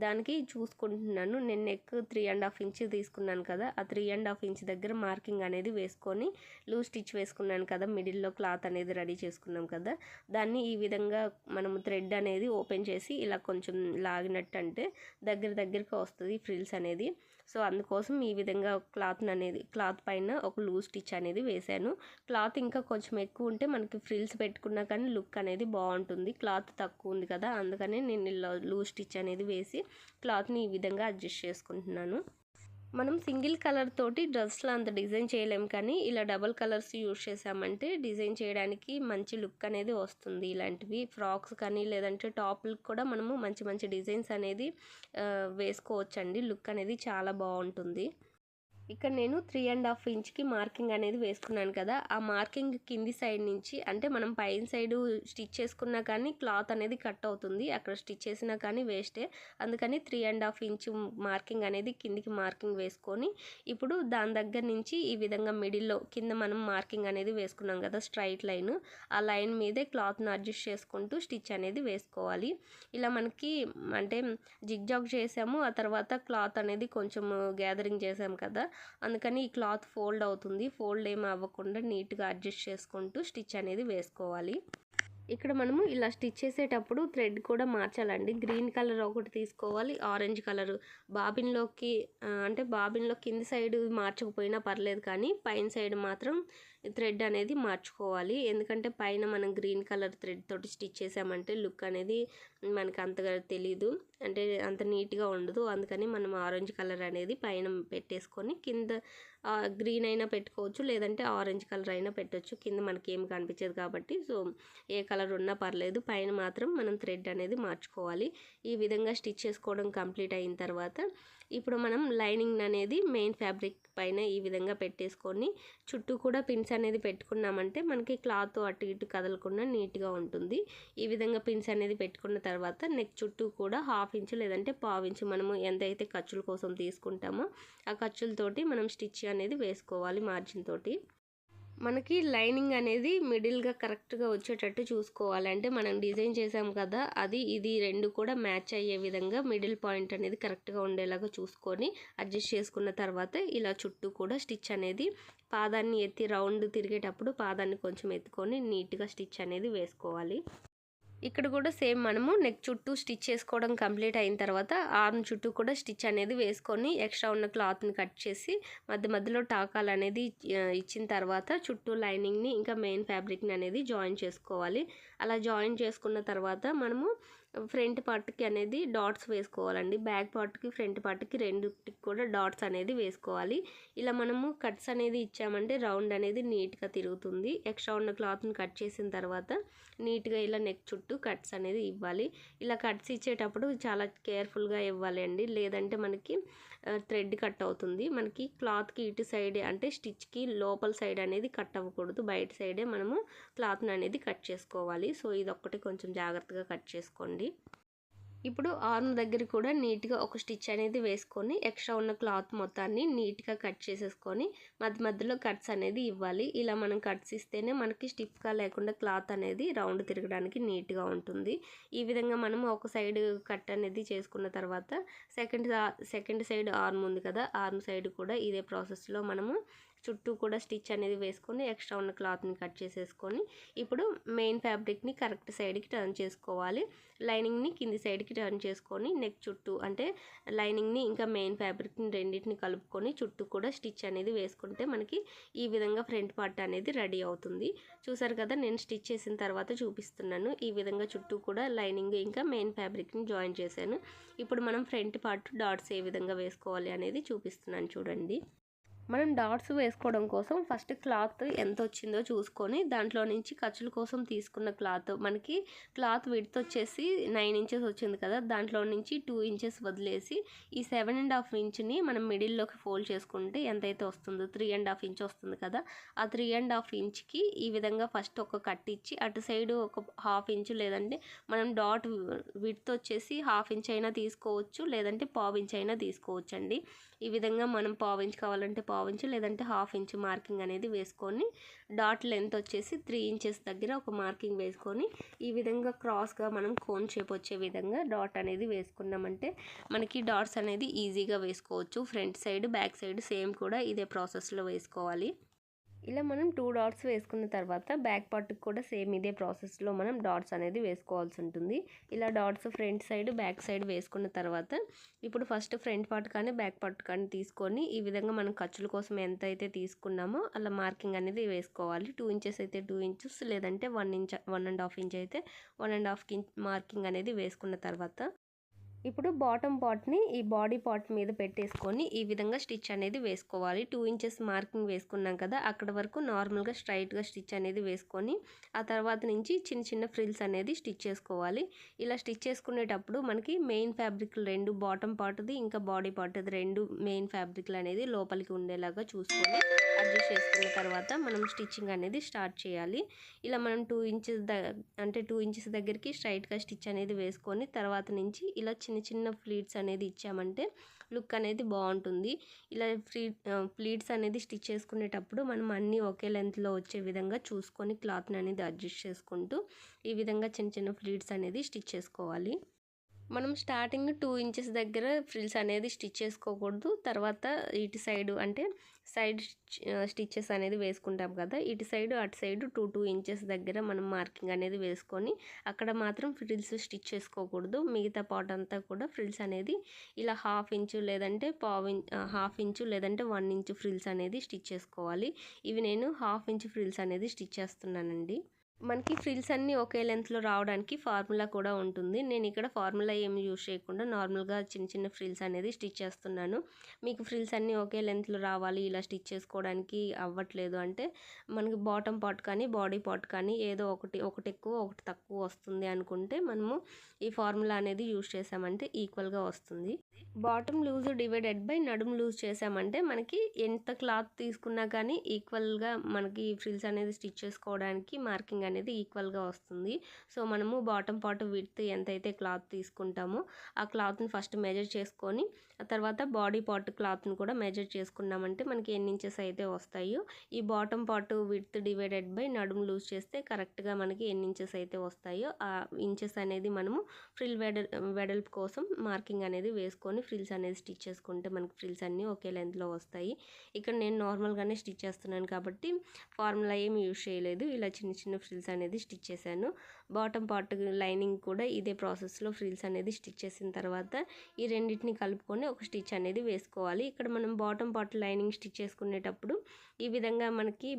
Speaker 1: దానికి చూసుకుంటున్నాను. నేను నెక్ 3.5 ఇంచ్ తీసుకున్నాను కదా, ఆ 3.5 ఇంచ్ దగ్గర మార్కింగ్ అనేది వేసుకొని లూజ్ స్టిచ్ వేసుకున్నాను కదా, మిడిల్లో క్లాత్ అనేది రెడీ చేసుకున్నాం కదా, దాన్ని ఈ విధంగా మనము థ్రెడ్ అనేది ఓపెన్ చేసి ఇలా కొంచెం లాగినట్టు అంటే దగ్గరికి వస్తుంది ఫ్రిల్స్ అనేది. సో అందుకోసం ఈ విధంగా క్లాత్ పైన ఒక లూజ్ స్టిచ్ అనేది వేశాను. క్లాత్ ఇంకా కొంచెం ఎక్కువ ఉంటే మనకి ఫ్రిల్స్ పెట్టుకున్నా కానీ లుక్ అనేది బాగుంటుంది. క్లాత్ తక్కువ ఉంది కదా, అందుకని నేను ఇలా లూజ్ స్టిచ్ అనేది వేసి క్లాత్ని ఈ విధంగా అడ్జస్ట్ చేసుకుంటున్నాను. మనం సింగిల్ కలర్ తోటి డ్రెస్లో అంత డిజైన్ చేయలేం, కానీ ఇలా డబల్ కలర్స్ యూజ్ చేసామంటే డిజైన్ చేయడానికి మంచి లుక్ అనేది వస్తుంది. ఇలాంటివి ఫ్రాక్స్ కానీ లేదంటే టాప్లకు కూడా మనము మంచి డిజైన్స్ అనేది వేసుకోవచ్చండి. లుక్ అనేది చాలా బాగుంటుంది. ఇక్కడ నేను 3.5 ఇంచ్‌కి మార్కింగ్ అనేది వేసుకున్నాను కదా! ఆ మార్కింగ్ కింది సైడ్ నుంచి అంటే మనం పైన సైడు స్టిచ్ చేసుకున్నా కానీ క్లాత్ అనేది కట్ అవుతుంది. అక్కడ స్టిచ్ చేసినా కానీ వేస్టే. అందుకని 3.5 ఇంచ్ మార్కింగ్ అనేది కిందికి మార్కింగ్ వేసుకొని, ఇప్పుడు దాని దగ్గర నుంచి ఈ విధంగా మిడిల్‌లో కింద మనం మార్కింగ్ అనేది వేసుకున్నాం కదా! Straight line. ఆ లైన్ మీదే క్లాత్‌ని అడ్జస్ట్ చేసుకుంటూ స్టిచ్ అనేది వేసుకోవాలి. ఇలా మనకి అంటే జిగ్‌జాగ్ చేసాము. ఆ తర్వాత క్లాత్ అనేది కొంచెం గ్యాదరింగ్ చేసాం కదా! అందుకని ఈ క్లాత్ ఫోల్డ్ అవుతుంది. ఫోల్డ్ ఏమి అవ్వకుండా నీట్‌గా అడ్జస్ట్ చేసుకుంటూ స్టిచ్ అనేది వేసుకోవాలి. ఇక్కడ మనము ఇలా స్టిచ్ చేసేటప్పుడు థ్రెడ్ కూడా మార్చాలండి. గ్రీన్ కలర్ ఒకటి తీసుకోవాలి. ఆరెంజ్ కలరు బాబిన్‌లోకి అంటే బాబిన్‌లో కింది సైడ్ మార్చకపోయినా పర్లేదు కానీ పైన సైడ్ మాత్రం థ్రెడ్ అనేది మార్చుకోవాలి. ఎందుకంటే పైన మనం గ్రీన్ కలర్ థ్రెడ్ తోటి స్టిచ్ చేసామంటే లుక్ అనేది మనకు అంతగా తెలీదు. అంటే అంత నీట్‌గా ఉండదు. అందుకని మనం ఆరెంజ్ కలర్ అనేది పైన పెట్టేసుకొని కింద గ్రీన్ అయినా పెట్టుకోవచ్చు. లేదంటే ఆరెంజ్ కలర్ అయినా పెట్టొచ్చు. కింద మనకేమి కనిపించదు కాబట్టి సో ఏ కలర్ ఉన్నా పర్లేదు. పైన మాత్రం మనం థ్రెడ్ అనేది మార్చుకోవాలి. ఈ విధంగా స్టిచ్ చేసుకోవడం కంప్లీట్ అయిన తర్వాత ఇప్పుడు మనం లైనింగ్ అనేది మెయిన్ ఫ్యాబ్రిక్ పైన ఈ విధంగా పెట్టేసుకొని చుట్టూ కూడా పిన్స్ అనేది పెట్టుకున్నామంటే మనకి క్లాత్ అటు ఇటు కదలకుండా నీట్‌గా ఉంటుంది. ఈ విధంగా పిన్స్ అనేది పెట్టుకున్న తర్వాత నెక్ చుట్టూ కూడా 1/2 ఇంచ్ లేదంటే పావు ఇంచ్ మనము ఎంతైతే ఖర్చుల కోసం తీసుకుంటామో ఆ ఖర్చులతోటి మనం స్టిచ్ అనేది వేసుకోవాలి మార్జిన్ తోటి. మనకి లైనింగ్ అనేది మిడిల్‌గా కరెక్ట్‌గా వచ్చేటట్టు చూసుకోవాలి. అంటే మనం డిజైన్ చేసాం కదా! అది ఇది 2 కూడా మ్యాచ్ అయ్యే విధంగా మిడిల్ పాయింట్ అనేది కరెక్ట్‌గా ఉండేలాగా చూసుకొని అడ్జస్ట్ చేసుకున్న తర్వాత ఇలా చుట్టూ కూడా స్టిచ్ అనేది పాదాన్ని ఎత్తి రౌండ్ తిరిగేటప్పుడు పాదాన్ని కొంచెం ఎత్తుకొని నీట్‌గా స్టిచ్ అనేది వేసుకోవాలి. ఇక్కడ కూడా సేమ్ మనము నెక్ చుట్టూ స్టిచ్ చేసుకోవడం కంప్లీట్ అయిన తర్వాత ఆర్మ్ చుట్టూ కూడా స్టిచ్ అనేది వేసుకొని ఎక్స్ట్రా ఉన్న క్లాత్ని కట్ చేసి మధ్యలో టాకాలు అనేది ఇచ్చిన తర్వాత చుట్టూ లైనింగ్ని ఇంకా మెయిన్ ఫ్యాబ్రిక్ని అనేది జాయిన్ చేసుకోవాలి. అలా జాయిన్ చేసుకున్న తర్వాత మనము ఫ్రంట్ పార్ట్కి అనేది డాట్స్ వేసుకోవాలండి. బ్యాక్ పార్ట్కి ఫ్రంట్ పార్ట్కి రెండిటికి కూడా డాట్స్ అనేది వేసుకోవాలి. ఇలా మనము కట్స్ అనేది ఇచ్చామంటే రౌండ్ అనేది నీట్‌గా తిరుగుతుంది. ఎక్స్ట్రా ఉన్న క్లాత్ని కట్ చేసిన తర్వాత నీట్‌గా ఇలా నెక్ చుట్టూ కట్స్ అనేది ఇవ్వాలి. ఇలా కట్స్ ఇచ్చేటప్పుడు చాలా కేర్ఫుల్‌గా ఇవ్వాలి అండి. లేదంటే మనకి థ్రెడ్ కట్ అవుతుంది. మనకి క్లాత్‌కి ఇటు సైడ్ అంటే స్టిచ్‌కి లోపల సైడ్ అనేది కట్ అవ్వకూడదు. బయట సైడే మనము క్లాత్‌ని అనేది కట్ చేసుకోవాలి. సో ఇదొక్కటి కొంచెం జాగ్రత్తగా కట్ చేసుకోండి. ఇప్పుడు ఆర్మ్ దగ్గర కూడా నీట్‌గా ఒక స్టిచ్ అనేది వేసుకొని ఎక్స్ట్రా ఉన్న క్లాత్ మొత్తాన్ని నీట్‌గా కట్ చేసేసుకొని మధ్యలో కట్స్ అనేది ఇవ్వాలి. ఇలా మనం కట్స్ ఇస్తేనే మనకి స్టిఫ్‌గా లేకుండా క్లాత్ అనేది రౌండ్ తిరగడానికి నీట్‌గా ఉంటుంది. ఈ విధంగా మనము ఒక సైడ్ కట్ అనేది చేసుకున్న తర్వాత సెకండ్ సైడ్ ఆర్మ్ ఉంది కదా! ఆర్మ్ సైడ్ కూడా ఇదే ప్రాసెస్‌లో మనము చుట్టూ కూడా స్టిచ్ అనేది వేసుకొని ఎక్స్ట్రా ఉన్న క్లాత్ని కట్ చేసేసుకొని ఇప్పుడు మెయిన్ ఫ్యాబ్రిక్ని కరెక్ట్ సైడ్కి టర్న్ చేసుకోవాలి. లైనింగ్ని కింది సైడ్కి టర్న్ చేసుకొని నెక్ చుట్టూ అంటే లైనింగ్ని ఇంకా మెయిన్ ఫ్యాబ్రిక్ని రెండింటిని కలుపుకొని చుట్టూ కూడా స్టిచ్ అనేది వేసుకుంటే మనకి ఈ విధంగా ఫ్రంట్ పార్ట్ అనేది రెడీ అవుతుంది. చూసారు కదా నేను స్టిచ్ చేసిన తర్వాత చూపిస్తున్నాను. ఈ విధంగా చుట్టూ కూడా లైనింగ్ ఇంకా మెయిన్ ఫ్యాబ్రిక్ని జాయిన్ చేశాను. ఇప్పుడు మనం ఫ్రంట్ పార్ట్ డాట్స్ ఏ విధంగా వేసుకోవాలి అనేది చూపిస్తున్నాను చూడండి. మనం డాట్స్ వేసుకోవడం కోసం ఫస్ట్ క్లాత్ ఎంత వచ్చిందో చూసుకొని దాంట్లో నుంచి ఖర్చుల కోసం తీసుకున్న క్లాత్ మనకి క్లాత్ విడ్త్ వచ్చేసి 9 ఇంచెస్ వచ్చింది కదా! దాంట్లో నుంచి 2 ఇంచెస్ వదిలేసి ఈ 7.5 ఇంచ్‌ని మనం మిడిల్‌లోకి ఫోల్డ్ చేసుకుంటే ఎంతైతే వస్తుందో 3.5 ఇంచ్ వస్తుంది కదా! ఆ 3.5 ఇంచ్‌కి ఈ విధంగా ఫస్ట్ ఒక కట్ ఇచ్చి అటు సైడ్ ఒక 1/2 ఇంచ్ లేదంటే మనం డాట్ విడ్త్ వచ్చేసి 1/2 ఇంచ్ అయినా తీసుకోవచ్చు. లేదంటే పావు ఇంచ్ అయినా తీసుకోవచ్చండి. ఈ విధంగా మనం పావు ఇంచ్ కావాలంటే పావు ఇంచ్ లేదంటే 1/2 ఇంచ్ మార్కింగ్ అనేది వేసుకొని డాట్ లెంత్ వచ్చేసి 3 ఇంచెస్ దగ్గర ఒక మార్కింగ్ వేసుకొని ఈ విధంగా క్రాస్‌గా మనం కోన్ షేప్ వచ్చే విధంగా డాట్ అనేది వేసుకున్నామంటే మనకి డాట్స్ అనేది ఈజీగా వేసుకోవచ్చు. Front side, back side same కూడా ఇదే ప్రాసెస్‌లో వేసుకోవాలి. ఇలా మనం 2 డాట్స్ వేసుకున్న తర్వాత బ్యాక్ పార్ట్‌కి కూడా సేమ్ ఇదే ప్రాసెస్‌లో మనం డాట్స్ అనేది వేసుకోవాల్సి ఉంటుంది. ఇలా dots front side, back side వేసుకున్న తర్వాత ఇప్పుడు ఫస్ట్ ఫ్రంట్ పార్ట్ కానీ, బ్యాక్ పార్ట్ కానీ తీసుకొని ఈ విధంగా మనం ఖర్చుల కోసం ఎంతైతే తీసుకున్నామో అలా మార్కింగ్ అనేది వేసుకోవాలి. 2 ఇంచెస్ అయితే 2 ఇంచెస్ లేదంటే 1 ఇంచ్ 1 ½ ఇంచ్ అయితే 1 ½ ఇంచ్ మార్కింగ్ అనేది వేసుకున్న తర్వాత ఇప్పుడు బాటమ్ పార్ట్ని ఈ బాడీ పార్ట్ మీద పెట్టేసుకొని ఈ విధంగా స్టిచ్ అనేది వేసుకోవాలి. 2 ఇంచెస్ మార్కింగ్ వేసుకున్నాం కదా, అక్కడ వరకు నార్మల్గా స్ట్రైట్గా స్టిచ్ అనేది వేసుకొని ఆ తర్వాత నుంచి చిన్న చిన్న ఫ్రిల్స్ అనేది స్టిచ్ చేసుకోవాలి. ఇలా స్టిచ్ చేసుకునేటప్పుడు మనకి మెయిన్ ఫ్యాబ్రిక్లు రెండు, బాటమ్ పార్ట్ది ఇంకా బాడీ పార్ట్ది రెండు మెయిన్ ఫ్యాబ్రిక్లు అనేది లోపలికి ఉండేలాగా చూసుకొని అడ్జస్ట్ చేసుకున్న తర్వాత మనం స్టిచ్చింగ్ అనేది స్టార్ట్ చేయాలి. ఇలా మనం 2 ఇంచెస్ అంటే 2 ఇంచెస్ దగ్గరికి స్ట్రైట్గా స్టిచ్ అనేది వేసుకొని తర్వాత నుంచి ఇలా చిన్న చిన్న ఫ్లీట్స్ అనేది ఇచ్చామంటే లుక్ అనేది బాగుంటుంది. ఇలా ఫ్లీట్స్ అనేది స్టిచ్ చేసుకునేటప్పుడు మనం అన్నీ ఒకే లెంత్లో వచ్చే విధంగా చూసుకొని క్లాత్ని అనేది అడ్జస్ట్ చేసుకుంటూ ఈ విధంగా చిన్న చిన్న ఫ్లీట్స్ అనేది స్టిచ్ చేసుకోవాలి. మనం స్టార్టింగ్ 2 ఇంచెస్ దగ్గర ఫ్రిల్స్ అనేది స్టిచ్ చేసుకోకూడదు. తర్వాత ఇటు సైడు అంటే సైడ్ స్టిచెస్ అనేది వేసుకుంటాం కదా, ఇటు సైడు అటు సైడు 2 ఇంచెస్ దగ్గర మనం మార్కింగ్ అనేది వేసుకొని అక్కడ మాత్రం ఫ్రిల్స్ స్టిచ్ చేసుకోకూడదు. మిగతా పార్ట్ అంతా కూడా ఫ్రిల్స్ అనేది ఇలా హాఫ్ ఇంచు లేదంటే హాఫ్ ఇంచు లేదంటే 1 ఇంచు ఫ్రిల్స్ అనేది స్టిచ్ చేసుకోవాలి. ఇవి నేను హాఫ్ ఇంచు ఫ్రిల్స్ అనేది స్టిచ్ చేస్తున్నానండి. మనకి ఫ్రిల్స్ అన్నీ ఒకే లెంత్లో రావడానికి ఫార్ములా కూడా ఉంటుంది. నేను ఇక్కడ ఫార్ములా ఏమి యూజ్ చేయకుండా నార్మల్గా చిన్న చిన్న ఫ్రిల్స్ అనేది స్టిచ్ చేస్తున్నాను. మీకు ఫ్రిల్స్ అన్నీ ఒకే లెంత్లో రావాలి, ఇలా స్టిచ్ చేసుకోవడానికి అవ్వట్లేదు అంటే మనకి బాటమ్ పార్ట్ కానీ బాడీ పార్ట్ కానీ ఏదో ఒకటి ఎక్కువ ఒకటి తక్కువ వస్తుంది అనుకుంటే మనము ఈ ఫార్ములా అనేది యూజ్ చేసామంటే ఈక్వల్గా వస్తుంది. బాటమ్ లూజ్ డివైడెడ్ బై నడుము లూజ్ చేసామంటే మనకి ఎంత క్లాత్ తీసుకున్నా కానీ ఈక్వల్గా మనకి ఫ్రిల్స్ అనేది స్టిచ్ చేసుకోవడానికి మార్కింగ్ అనేది ఈక్వల్గా వస్తుంది. సో మనము బాటమ్ పార్ట్ విడ్త్ ఎంతైతే క్లాత్ తీసుకుంటామో ఆ క్లాత్ని ఫస్ట్ మెజర్ చేసుకొని ఆ తర్వాత బాడీ పార్ట్ క్లాత్ని కూడా మెజర్ చేసుకున్నామంటే మనకి ఎన్ని ఇంచెస్ అయితే వస్తాయో ఈ bottom part width divided by నడుము లూజ్ చేస్తే కరెక్ట్గా మనకి ఎన్ని ఇంచెస్ అయితే వస్తాయో ఆ ఇంచెస్ అనేది మనము ఫ్రిల్ వెడల్పు కోసం మార్కింగ్ అనేది వేసుకొని ఫ్రిల్స్ అనేది స్టిచ్ చేసుకుంటే మనకి ఫ్రిల్స్ అన్నీ ఒకే లెంత్లో వస్తాయి. ఇక్కడ నేను నార్మల్గానే స్టిచ్ చేస్తున్నాను కాబట్టి ఫార్ములా ఏమి యూజ్ చేయలేదు. ఇలా చిన్న చిన్న ఫ్రిల్స్ అనేది స్టిచ్ చేశాను. బాటమ్ పార్ట్ లైనింగ్ కూడా ఇదే ప్రాసెస్లో ఫ్రిల్స్ అనేది స్టిచ్ చేసిన తర్వాత ఈ రెండింటిని కలుపుకొని ఒక స్టిచ్ అనేది వేసుకోవాలి. ఇక్కడ మనం బాటమ్ పార్ట్ లైనింగ్ స్టిచ్ చేసుకునేటప్పుడు ఈ విధంగా మనకి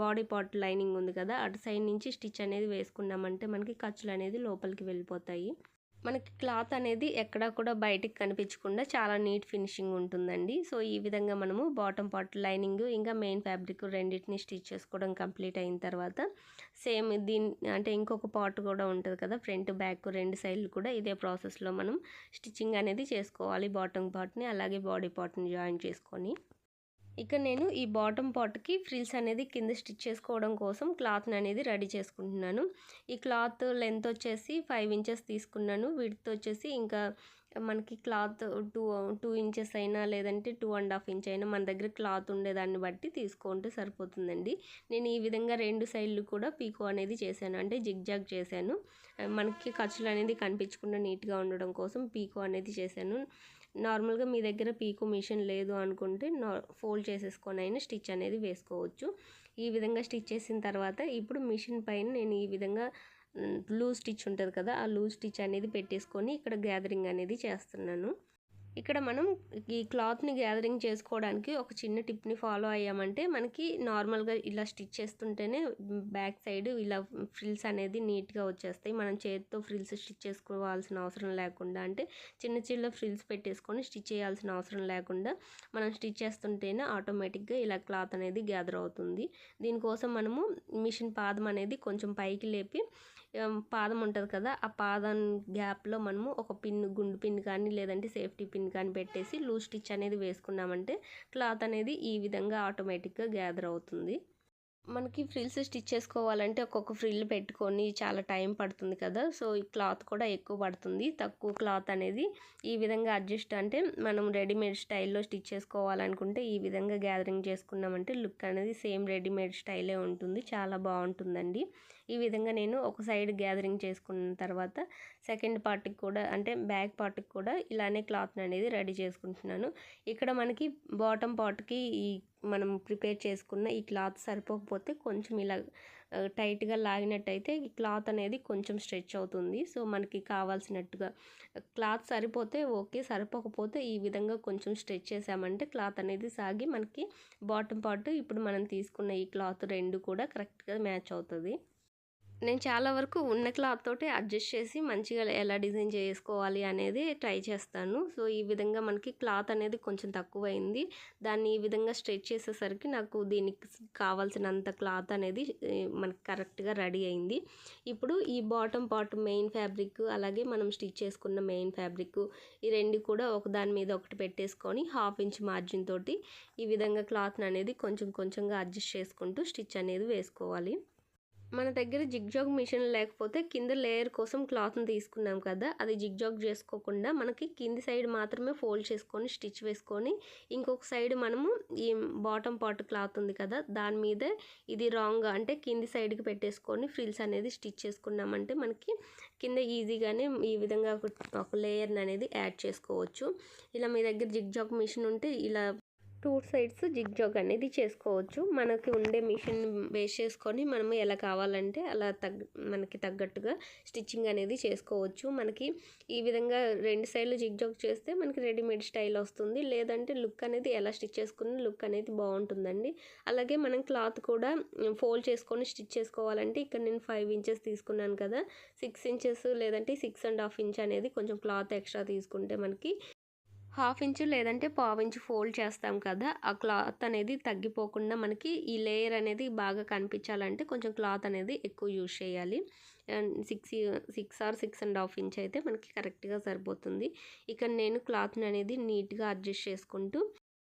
Speaker 1: బాడీ పార్ట్ లైనింగ్ ఉంది కదా, అటు సైడ్ నుంచి స్టిచ్ అనేది వేసుకున్నామంటే మనకి ఖర్చులు అనేది లోపలికి వెళ్ళిపోతాయి. మనకి క్లాత్ అనేది ఎక్కడా కూడా బయటికి కనిపించకుండా చాలా నీట్ ఫినిషింగ్ ఉంటుందండి. సో ఈ విధంగా మనము బాటమ్ పార్ట్ లైనింగ్ ఇంకా మెయిన్ ఫ్యాబ్రిక్ రెండింటిని స్టిచ్ చేసుకోవడం కంప్లీట్ అయిన తర్వాత సేమ్ అంటే ఇంకొక పార్ట్ కూడా ఉంటుంది కదా, ఫ్రంట్ బ్యాక్ రెండు సైడ్లు కూడా ఇదే ప్రాసెస్లో మనం స్టిచ్చింగ్ అనేది చేసుకోవాలి. బాటమ్ పార్ట్ని అలాగే బాడీ పార్ట్ని జాయిన్ చేసుకొని ఇక్కడ నేను ఈ బాటమ్ పార్ట్కి ఫ్రిల్స్ అనేది కింద స్టిచ్ చేసుకోవడం కోసం క్లాత్ని అనేది రెడీ చేసుకుంటున్నాను. ఈ క్లాత్ లెంత్ వచ్చేసి 5 ఇంచెస్ తీసుకున్నాను. విడ్త్ వచ్చేసి ఇంకా మనకి క్లాత్ 2 ఇంచెస్ అయినా లేదంటే 2.5 ఇంచ్ అయినా మన దగ్గర క్లాత్ ఉండేదాన్ని బట్టి తీసుకుంటే సరిపోతుందండి. నేను ఈ విధంగా రెండు సైడ్లు కూడా పీకో అనేది చేశాను, అంటే జిగ్జాగ్ చేశాను. మనకి ఖర్చులు అనేది కనిపించకుండా నీట్గా ఉండడం కోసం పీకో అనేది చేశాను. నార్మల్గా మీ దగ్గర పీకో మిషన్ లేదు అనుకుంటే ఫోల్డ్ చేసేసుకొని అయినా స్టిచ్ అనేది వేసుకోవచ్చు. ఈ విధంగా స్టిచ్ చేసిన తర్వాత ఇప్పుడు మిషన్ పైన నేను ఈ విధంగా లూజ్ స్టిచ్ ఉంటుంది కదా, ఆ లూజ్ స్టిచ్ అనేది పెట్టేసుకొని ఇక్కడ గ్యాదరింగ్ అనేది చేస్తున్నాను. ఇక్కడ మనం ఈ క్లాత్ని గ్యాదరింగ్ చేసుకోవడానికి ఒక చిన్న టిప్ని ఫాలో అయ్యామంటే మనకి నార్మల్గా ఇలా స్టిచ్ చేస్తుంటేనే బ్యాక్ సైడ్ ఇలా ఫ్రిల్స్ అనేది నీట్గా వచ్చేస్తాయి. మనం చేతితో ఫ్రిల్స్ స్టిచ్ చేసుకోవాల్సిన అవసరం లేకుండా, అంటే చిన్న చిన్న ఫ్రిల్స్ పెట్టేసుకొని స్టిచ్ చేయాల్సిన అవసరం లేకుండా మనం స్టిచ్ చేస్తుంటేనే ఆటోమేటిక్గా ఇలా క్లాత్ అనేది గ్యాదర్ అవుతుంది. దీనికోసం మనము మిషన్ పాదం అనేది కొంచెం పైకి లేపి పాదం ఉంటుంది కదా, ఆ పాదం గ్యాప్లో మనము ఒక గుండు పిన్ కానీ లేదంటే సేఫ్టీ పిన్ కానీ పెట్టేసి లూజ్ స్టిచ్ అనేది వేసుకున్నామంటే క్లాత్ అనేది ఈ విధంగా ఆటోమేటిక్గా గ్యాదర్ అవుతుంది. మనకి ఫ్రిల్స్ స్టిచ్ చేసుకోవాలంటే ఒక్కొక్క ఫ్రిల్ పెట్టుకొని చాలా టైం పడుతుంది కదా, సో ఈ క్లాత్ కూడా ఎక్కువ పడుతుంది. తక్కువ క్లాత్ అనేది ఈ విధంగా అడ్జస్ట్, అంటే మనం రెడీమేడ్ స్టైల్లో స్టిచ్ చేసుకోవాలనుకుంటే ఈ విధంగా గ్యాదరింగ్ చేసుకున్నామంటే లుక్ అనేది సేమ్ రెడీమేడ్ స్టైలే ఉంటుంది, చాలా బాగుంటుందండి. ఈ విధంగా నేను ఒక సైడ్ గ్యాదరింగ్ చేసుకున్న తర్వాత సెకండ్ పార్ట్కి కూడా, అంటే బ్యాక్ పార్ట్కి కూడా ఇలానే క్లాత్ అనేది రెడీ చేసుకుంటున్నాను. ఇక్కడ మనకి బాటమ్ పార్ట్కి ఈ మనం ప్రిపేర్ చేసుకున్న ఈ క్లాత్ సరిపోకపోతే కొంచెం ఇలా టైట్గా లాగినట్టయితే ఈ క్లాత్ అనేది కొంచెం స్ట్రెచ్ అవుతుంది. సో మనకి కావాల్సినట్టుగా క్లాత్ సరిపోతే ఓకే, సరిపోకపోతే ఈ విధంగా కొంచెం స్ట్రెచ్ చేసామంటే క్లాత్ అనేది సాగి మనకి బాటమ్ పార్ట్ ఇప్పుడు మనం తీసుకున్న ఈ క్లాత్ రెండు కూడా కరెక్ట్గా మ్యాచ్ అవుతుంది. నేను చాలా వరకు ఉన్న క్లాత్ తోటే అడ్జస్ట్ చేసి మంచిగా ఎలా డిజైన్ చేసుకోవాలి అనేది ట్రై చేస్తాను. సో, ఈ విధంగా మనకి క్లాత్ అనేది కొంచెం తక్కువైంది. దాన్ని ఈ విధంగా స్ట్రెచ్ చేసేసరికి నాకు దీనికి కావాల్సినంత క్లాత్ అనేది మనకి కరెక్ట్‌గా రెడీ అయింది. ఇప్పుడు ఈ బాటమ్ పార్ట్ మెయిన్ ఫ్యాబ్రిక్ అలాగే మనం స్టిచ్ చేసుకున్న మెయిన్ ఫ్యాబ్రిక్ ఈ 2 కూడా ఒకదాని మీద ఒకటి పెట్టేసుకొని 1/2 ఇంచ్ మార్జిన్ తోటి ఈ విధంగా క్లాత్‌ని అనేది కొంచెం కొంచెంగా అడ్జస్ట్ చేసుకుంటూ స్టిచ్ అనేది వేసుకోవాలి. మన దగ్గర జిగ్‌జాగ్ మిషన్ లేకపోతే కింద లేయర్ కోసం క్లాత్‌ని తీసుకున్నాం కదా! అది జిగ్‌జాగ్ చేసుకోకుండా మనకి కింది సైడ్ మాత్రమే ఫోల్డ్ చేసుకొని స్టిచ్ వేసుకొని, ఇంకొక సైడ్ మనము ఈ బాటమ్ పార్ట్ క్లాత్ ఉంది కదా! దాని మీద ఇది రాంగ్‌గా అంటే కింది సైడ్‌కి పెట్టేసుకొని ఫ్రిల్స్ అనేది స్టిచ్ చేసుకున్నామంటే మనకి కింద ఈజీగానే ఈ విధంగా ఒక లేయర్‌ని అనేది యాడ్ చేసుకోవచ్చు. ఇలా మీ దగ్గర జిగ్‌జాగ్ మిషన్ ఉంటే ఇలా 2 సైడ్స్ జిగ్‌జాగ్ అనేది చేసుకోవచ్చు. మనకి ఉండే మిషన్ బేస్ చేసుకొని మనము ఎలా కావాలంటే అలా మనకి తగ్గట్టుగా స్టిచ్చింగ్ అనేది చేసుకోవచ్చు. మనకి ఈ విధంగా 2 సైడ్‌లు జిగ్‌జాగ్ చేస్తే మనకి రెడీమేడ్ స్టైల్ వస్తుంది. లేదంటే లుక్ అనేది ఎలా స్టిచ్ చేసుకున్న లుక్ అనేది బాగుంటుందండి. అలాగే మనం క్లాత్ కూడా ఫోల్డ్ చేసుకొని స్టిచ్ చేసుకోవాలంటే ఇక్కడ నేను 5 ఇంచెస్ తీసుకున్నాను కదా! 6 ఇంచెస్ లేదంటే 6½ ఇంచ్ అనేది కొంచెం క్లాత్ ఎక్స్ట్రా తీసుకుంటే మనకి 1/2 ఇంచు లేదంటే పావించు ఫోల్డ్ చేస్తాం కదా! ఆ క్లాత్ అనేది తగ్గిపోకుండా మనకి ఈ లేయర్ అనేది బాగా కనిపించాలంటే కొంచెం క్లాత్ అనేది ఎక్కువ యూజ్ చేయాలి. 6 ఆర్ 6½ ఇంచ్ అయితే మనకి కరెక్ట్‌గా సరిపోతుంది. ఇక్కడ నేను క్లాత్‌ని అనేది నీట్‌గా అడ్జస్ట్ చేసుకుంటూ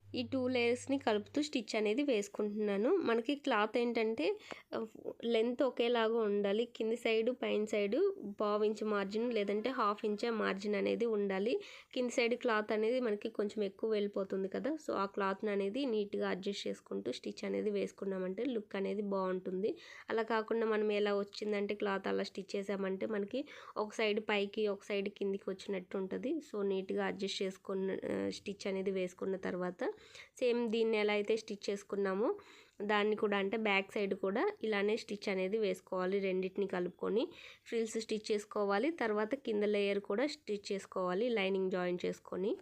Speaker 1: ఈ 2 లేయర్స్‌ని కలుపుతూ స్టిచ్ అనేది వేసుకుంటున్నాను. మనకి క్లాత్ ఏంటంటే లెంత్ ఒకేలాగా ఉండాలి. కింది సైడు, పైన సైడు పావించు మార్జిన్ లేదంటే 1/2 ఇంచే మార్జిన్ అనేది ఉండాలి. కింది సైడ్ క్లాత్ అనేది మనకి కొంచెం ఎక్కువ వెళ్ళిపోతుంది కదా! సో, ఆ క్లాత్‌ని అనేది నీట్‌గా అడ్జస్ట్ చేసుకుంటూ స్టిచ్ అనేది వేసుకున్నామంటే లుక్ అనేది బావుంటుంది. అలా కాకుండా మనం ఎలా వచ్చిందంటే క్లాత్ అలా స్టిచ్ చేసామంటే మనకి ఒక సైడ్ పైకి, ఒక సైడ్ కిందికి వచ్చినట్టు ఉంటది. సో, నీట్‌గా అడ్జస్ట్ చేసుకున్న స్టిచ్ అనేది వేసుకున్న తర్వాత సేమ్ దీన్ని ఎలా అయితే స్టిచ్ చేసుకున్నామో దాన్ని కూడా అంటే బ్యాక్ సైడ్ కూడా ఇలానే స్టిచ్ అనేది వేసుకోవాలి. రెండిటిని కలుపుకొని ఫ్రిల్స్ స్టిచ్ చేసుకోవాలి. తర్వాత కింద లేయర్ కూడా స్టిచ్ చేసుకోవాలి లైనింగ్ జాయిన్ చేసుకొని.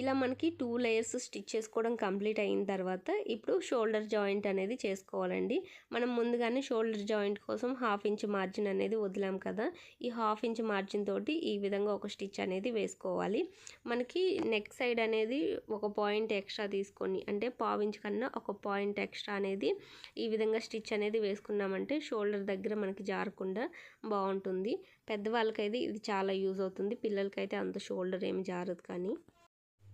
Speaker 1: ఇలా మనకి 2 లేయర్స్ స్టిచ్ చేసుకోవడం కంప్లీట్ అయిన తర్వాత ఇప్పుడు షోల్డర్ జాయింట్ అనేది చేసుకోవాలండి. మనం ముందుగానే షోల్డర్ జాయింట్ కోసం 1/2 ఇంచ్ మార్జిన్ అనేది వదిలాం కదా! ఈ 1/2 ఇంచ్ మార్జిన్ తోటి ఈ విధంగా ఒక స్టిచ్ అనేది వేసుకోవాలి. మనకి నెక్ సైడ్ అనేది ఒక పాయింట్ ఎక్స్ట్రా తీసుకొని అంటే పావించ్ కన్నా ఒక పాయింట్ ఎక్స్ట్రా అనేది ఈ విధంగా స్టిచ్ అనేది వేసుకున్నామంటే షోల్డర్ దగ్గర మనకి జారకుండా బాగుంటుంది. పెద్దవాళ్ళకైతే ఇది చాలా యూజ్ అవుతుంది. పిల్లలకైతే అంత షోల్డర్ ఏమి జారదు కానీ.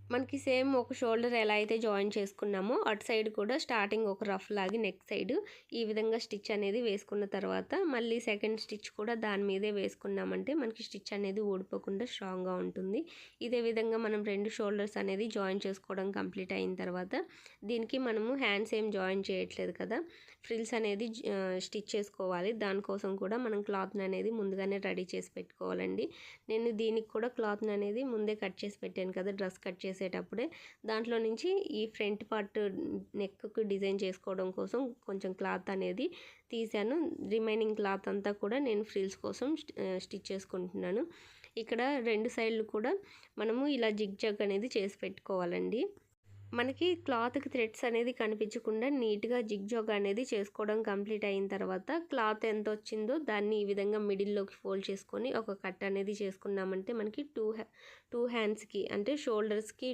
Speaker 1: మనకి సేమ్ ఒక షోల్డర్ ఎలా అయితే జాయిన్ చేసుకున్నామో అటు సైడ్ కూడా స్టార్టింగ్ ఒక రఫ్ లాగి నెక్ సైడ్ ఈ విధంగా స్టిచ్ అనేది వేసుకున్న తర్వాత మళ్ళీ సెకండ్ స్టిచ్ కూడా దాని మీదే వేసుకున్నామంటే మనకి స్టిచ్ అనేది ఊడిపోకుండా స్ట్రాంగ్గా ఉంటుంది. ఇదే విధంగా మనం 2 షోల్డర్స్ అనేది జాయిన్ చేసుకోవడం కంప్లీట్ అయిన తర్వాత దీనికి మనము హ్యాండ్స్ ఏం జాయిన్ చేయట్లేదు కదా! ఫ్రిల్స్ అనేది స్టిచ్ చేసుకోవాలి. దానికోసం కూడా మనం క్లాత్ని అనేది ముందుగానే రెడీ చేసి పెట్టుకోవాలండి. నేను దీనికి కూడా క్లాత్ని అనేది ముందే కట్ చేసి పెట్టాను కదా! డ్రెస్ కట్ చేసేటప్పుడే దాంట్లో నుంచి ఈ ఫ్రంట్ పార్ట్ నెక్కి డిజైన్ చేసుకోవడం కోసం కొంచెం క్లాత్ అనేది తీసాను. రిమైనింగ్ క్లాత్ అంతా కూడా నేను ఫ్రిల్స్ కోసం స్టిచ్ చేసుకుంటున్నాను. ఇక్కడ 2 సైడ్లు కూడా మనము ఇలా జిగ్‌జాగ్ అనేది చేసి పెట్టుకోవాలండి. మనకి క్లాత్‌కి థ్రెడ్స్ అనేది కనిపించకుండా నీట్‌గా జిగ్‌జాగ్ అనేది చేసుకోవడం కంప్లీట్ అయిన తర్వాత క్లాత్ ఎంతొచ్చిందో దాన్ని ఈ విధంగా మిడిల్‌లోకి ఫోల్డ్ చేసుకొని ఒక కట్ అనేది చేసుకున్నామంటే మనకి 2 హ్యాండ్స్‌కి అంటే షోల్డర్స్‌కి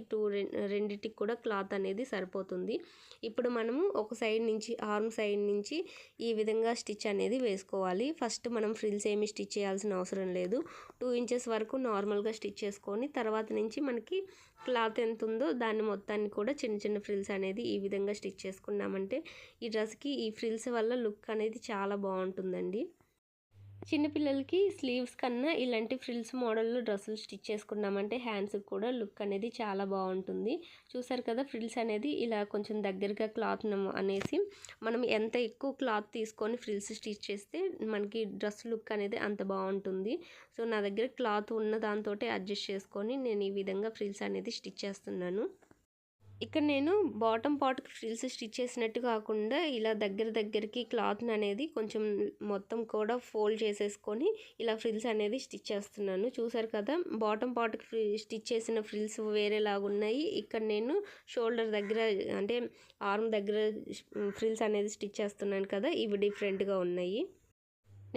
Speaker 1: రెండిటికి కూడా క్లాత్ అనేది సరిపోతుంది. ఇప్పుడు మనము ఒక సైడ్ నుంచి ఆర్మ్ సైడ్ నుంచి ఈ విధంగా స్టిచ్ అనేది వేసుకోవాలి. ఫస్ట్ మనం ఫ్రిల్స్ ఏమి స్టిచ్ చేయాల్సిన అవసరం లేదు. 2 ఇంచెస్ వరకు నార్మల్‌గా స్టిచ్ చేసుకొని తర్వాత నుంచి మనకి క్లాత్ ఎంత ఉందో దాన్ని మొత్తాన్ని కూడా చిన్న చిన్న ఫ్రిల్స్ అనేది ఈ విధంగా స్టిచ్ చేసుకున్నామంటే ఈ డ్రెస్కి ఈ ఫ్రిల్స్ వల్ల లుక్ అనేది చాలా బాగుంటుందండి. చిన్నపిల్లలకి స్లీవ్స్ కన్నా ఇలాంటి ఫ్రిల్స్ మోడల్లో డ్రెస్సులు స్టిచ్ చేసుకున్నామంటే హ్యాండ్స్కి కూడా లుక్ అనేది చాలా బాగుంటుంది. చూసారు కదా ఫ్రిల్స్ అనేది ఇలా కొంచెం దగ్గరగా క్లాత్ అనేసి మనం ఎంత ఎక్కువ క్లాత్ తీసుకొని ఫ్రిల్స్ స్టిచ్ చేస్తే మనకి డ్రెస్ లుక్ అనేది అంత బాగుంటుంది. సో నా దగ్గర క్లాత్ ఉన్న దాంతో అడ్జస్ట్ చేసుకొని నేను ఈ విధంగా ఫ్రిల్స్ అనేది స్టిచ్ చేస్తున్నాను. ఇక్కడ నేను బాటమ్ పార్ట్‌కి ఫ్రిల్స్ స్టిచ్ చేసినట్టు కాకుండా ఇలా దగ్గరికి క్లాత్‌ని అనేది కొంచెం మొత్తం కూడా ఫోల్డ్ చేసేసుకొని ఇలా ఫ్రిల్స్ అనేది స్టిచ్ చేస్తున్నాను. చూసారు కదా! బాటమ్ పార్ట్‌కి స్టిచ్ చేసిన ఫ్రిల్స్ వేరేలాగున్నాయి. ఇక్కడ నేను షోల్డర్ దగ్గర అంటే ఆర్మ్ దగ్గర ఫ్రిల్స్ అనేది స్టిచ్ చేస్తున్నాను కదా! ఇవి డిఫరెంట్‌గా ఉన్నాయి.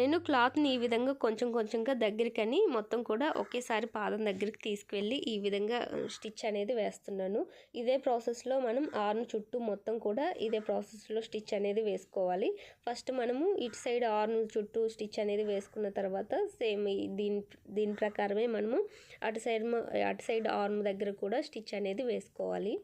Speaker 1: నేను క్లాత్ని ఈ విధంగా కొంచెం కొంచెంగా దగ్గరికని మొత్తం కూడా ఒకేసారి పాదం దగ్గరికి తీసుకువెళ్ళి ఈ విధంగా స్టిచ్ అనేది వేస్తున్నాను. ఇదే ప్రాసెస్లో మనం ఆర్మ్ చుట్టూ మొత్తం కూడా ఇదే ప్రాసెస్లో స్టిచ్ అనేది వేసుకోవాలి. ఫస్ట్ మనము ఇటు సైడ్ ఆర్మ్ చుట్టూ స్టిచ్ అనేది వేసుకున్న తర్వాత సేమ్ దీని ప్రకారమే మనము అటు సైడ్ ఆర్మ్ దగ్గర కూడా స్టిచ్ అనేది వేసుకోవాలి.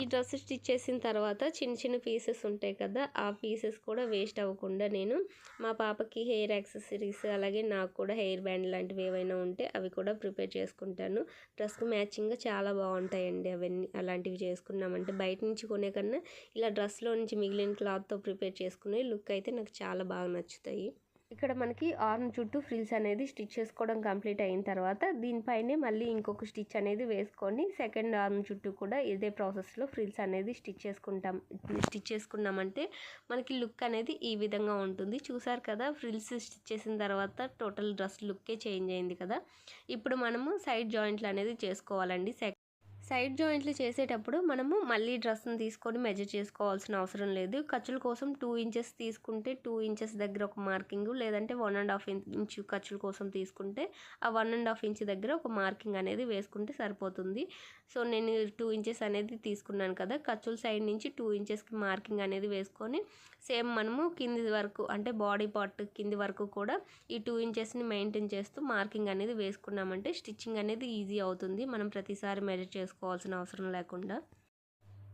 Speaker 1: ఈ డ్రెస్ స్టిచ్ చేసిన తర్వాత చిన్న చిన్న పీసెస్ ఉంటాయి కదా, ఆ పీసెస్ కూడా వేస్ట్ అవ్వకుండా నేను మా పాపకి హెయిర్ యాక్సెసరీస్ అలాగే నాకు కూడా హెయిర్ బ్యాండ్ లాంటివి ఏవైనా ఉంటే అవి కూడా ప్రిపేర్ చేసుకుంటాను. డ్రెస్కి మ్యాచింగ్గా చాలా బాగుంటాయండి అవన్నీ. అలాంటివి చేసుకున్నామంటే బయట నుంచి కొనే కన్నా ఇలా డ్రెస్లో నుంచి మిగిలిన క్లాత్తో ప్రిపేర్ చేసుకునే లుక్ అయితే నాకు చాలా బాగా నచ్చుతాయి. ఇక్కడ మనకి ఆర్మ్ చుట్టూ ఫ్రిల్స్ అనేది స్టిచ్ చేసుకోవడం కంప్లీట్ అయిన తర్వాత దీనిపైనే మళ్ళీ ఇంకొక స్టిచ్ అనేది వేసుకొని సెకండ్ ఆర్మ్ చుట్టూ కూడా ఇదే ప్రాసెస్లో ఫ్రిల్స్ అనేది స్టిచ్ చేసుకున్నామంటే మనకి లుక్ అనేది ఈ విధంగా ఉంటుంది. చూసారు కదా, ఫ్రిల్స్ స్టిచ్ చేసిన తర్వాత టోటల్ డ్రెస్ లుక్కే చేంజ్ అయింది కదా. ఇప్పుడు మనము సైడ్ జాయింట్లు అనేది చేసుకోవాలండి. సైడ్ జాయింట్లు చేసేటప్పుడు మనము మళ్ళీ డ్రెస్ని తీసుకొని మెజర్ చేసుకోవాల్సిన అవసరం లేదు. ఖర్చుల కోసం 2 ఇంచెస్ తీసుకుంటే 2 ఇంచెస్ దగ్గర ఒక మార్కింగ్, లేదంటే 1.5 ఇంచ్ ఖర్చుల కోసం తీసుకుంటే ఆ 1.5 ఇంచ్ దగ్గర ఒక మార్కింగ్ అనేది వేసుకుంటే సరిపోతుంది. సో నేను 2 ఇంచెస్ అనేది తీసుకున్నాను కదా, ఖర్చుల సైడ్ నుంచి 2 ఇంచెస్కి మార్కింగ్ అనేది వేసుకొని సేమ్ మనము కింది వరకు అంటే బాడీ పార్ట్ కింది వరకు కూడా ఈ 2 ఇంచెస్ని మెయింటైన్ చేస్తూ మార్కింగ్ అనేది వేసుకున్నామంటే స్టిచ్చింగ్ అనేది ఈజీ అవుతుంది. మనం ప్రతిసారి మెజర్ చేసుకోవాల్సిన అవసరం లేకుండా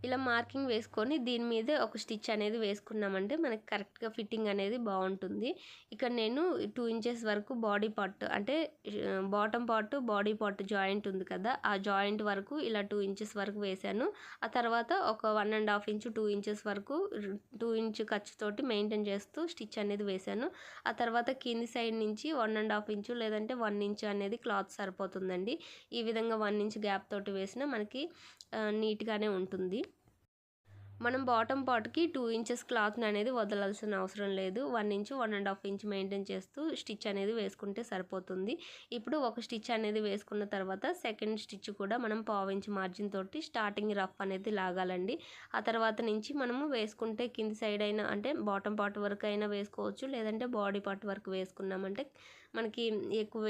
Speaker 1: ఇలా మార్కింగ్ వేసుకొని దీని మీదే ఒక స్టిచ్ అనేది వేసుకున్నామంటే మనకి కరెక్ట్గా ఫిట్టింగ్ అనేది బాగుంటుంది. ఇక్కడ నేను 2 ఇంచెస్ వరకు బాడీ పార్ట్ అంటే bottom part body part joint ఉంది కదా, ఆ జాయింట్ వరకు ఇలా 2 ఇంచెస్ వరకు వేశాను. ఆ తర్వాత ఒక 1.5 ఇంచ్ 2 ఇంచెస్ వరకు 2 ఇంచ్ ఖర్చుతోటి మెయింటైన్ చేస్తూ స్టిచ్ అనేది వేశాను. ఆ తర్వాత కింది సైడ్ నుంచి 1.5 ఇంచు లేదంటే 1 ఇంచ్ అనేది క్లాత్ సరిపోతుందండి. ఈ విధంగా 1 ఇంచ్ గ్యాప్ తోటి వేసినా మనకి నీట్గానే ఉంటుంది. మనం బాటమ్ పార్ట్కి 2 ఇంచెస్ క్లాత్ని అనేది వదలాల్సిన అవసరం లేదు. 1 ఇంచు 1.5 ఇంచ్ మెయింటైన్ చేస్తూ స్టిచ్ అనేది వేసుకుంటే సరిపోతుంది. ఇప్పుడు ఒక స్టిచ్ అనేది వేసుకున్న తర్వాత సెకండ్ స్టిచ్ కూడా మనం 1/2 ఇంచ్ మార్జిన్ తోటి స్టార్టింగ్ రఫ్ అనేది లాగాలండి. ఆ తర్వాత నుంచి మనము వేసుకుంటే కింది సైడ్ అయినా అంటే బాటమ్ పార్ట్ వరకు అయినా వేసుకోవచ్చు, లేదంటే బాడీ పార్ట్ వరకు వేసుకున్నామంటే మనకి ఎక్కువ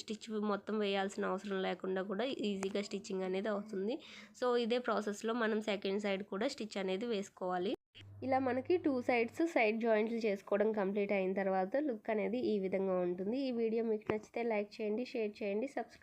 Speaker 1: స్టిచ్ మొత్తం వేయాల్సిన అవసరం లేకుండా కూడా ఈజీగా స్టిచ్చింగ్ అనేది అవుతుంది. సో ఇదే ప్రాసెస్లో మనం సెకండ్ సైడ్ కూడా స్టిచ్ అనేది వేసుకోవాలి. ఇలా మనకి 2 సైడ్స్ సైడ్ జాయింట్లు చేసుకోవడం కంప్లీట్ అయిన తర్వాత లుక్ అనేది ఈ విధంగా ఉంటుంది. ఈ వీడియో మీకు నచ్చితే లైక్ చేయండి, షేర్ చేయండి, సబ్స్క్రైబ్